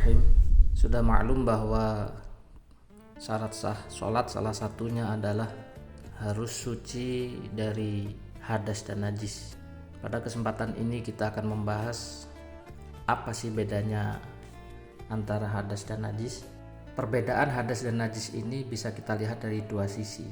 Bismillahirrahmanirrahim. Sudah maklum bahwa syarat sah sholat salah satunya adalah harus suci dari hadas dan najis. Pada kesempatan ini kita akan membahas apa sih bedanya antara hadas dan najis. Perbedaan hadas dan najis ini bisa kita lihat dari dua sisi.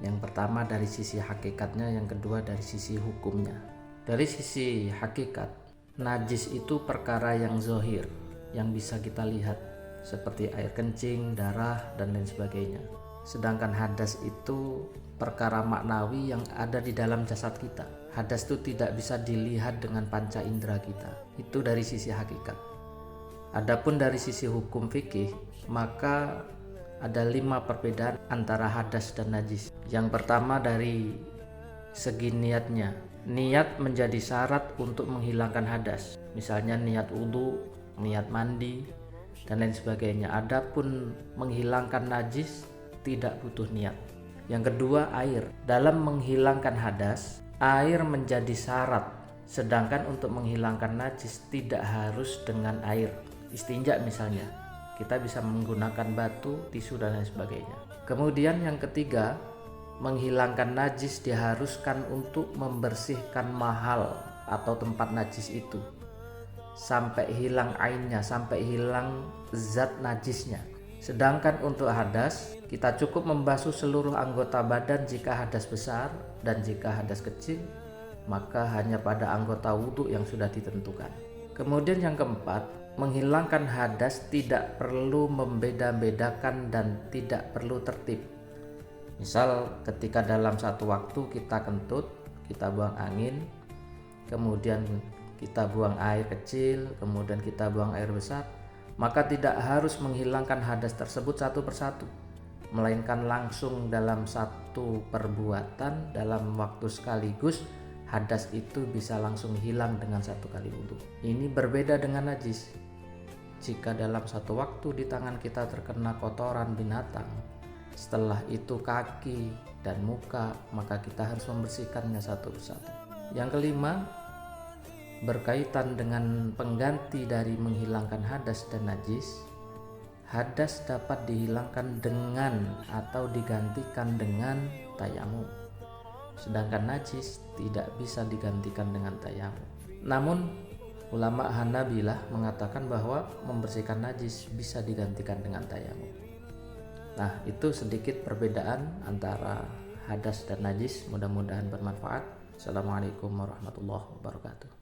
Yang pertama dari sisi hakikatnya, yang kedua dari sisi hukumnya. Dari sisi hakikat, najis itu perkara yang zahir, yang bisa kita lihat seperti air kencing, darah, dan lain sebagainya. Sedangkan hadas itu perkara maknawi yang ada di dalam jasad kita. Hadas itu tidak bisa dilihat dengan panca indera kita. Itu dari sisi hakikat. Adapun dari sisi hukum fikih, maka ada 5 perbedaan antara hadas dan najis. Yang pertama dari segi niatnya. Niat menjadi syarat untuk menghilangkan hadas. Misalnya niat wudu, niat mandi, dan lain sebagainya. Adapun menghilangkan najis tidak butuh niat. Yang kedua, air. Dalam menghilangkan hadas, air menjadi syarat. Sedangkan untuk menghilangkan najis tidak harus dengan air. Istinja misalnya, kita bisa menggunakan batu, tisu, dan lain sebagainya. Kemudian yang ketiga, menghilangkan najis diharuskan untuk membersihkan mahal atau tempat najis itu sampai hilang ainnya, sampai hilang zat najisnya. Sedangkan untuk hadas, kita cukup membasuh seluruh anggota badan jika hadas besar, dan jika hadas kecil maka hanya pada anggota wudhu yang sudah ditentukan. Kemudian yang keempat, menghilangkan hadas tidak perlu membeda-bedakan dan tidak perlu tertib. Misal ketika dalam satu waktu kita kentut, kita buang angin, kemudian kita buang air kecil, kemudian kita buang air besar, maka tidak harus menghilangkan hadas tersebut satu persatu, melainkan langsung dalam satu perbuatan dalam waktu sekaligus, hadas itu bisa langsung hilang dengan satu kali wudhu. Ini berbeda dengan najis. Jika dalam satu waktu di tangan kita terkena kotoran binatang, setelah itu kaki dan muka, maka kita harus membersihkannya satu persatu. Yang kelima, berkaitan dengan pengganti dari menghilangkan hadas dan najis. Hadas dapat dihilangkan dengan atau digantikan dengan tayamum, sedangkan najis tidak bisa digantikan dengan tayamum. Namun ulama Hanabilah mengatakan bahwa membersihkan najis bisa digantikan dengan tayamum. Nah, itu sedikit perbedaan antara hadas dan najis. Mudah-mudahan bermanfaat. Assalamualaikum warahmatullahi wabarakatuh.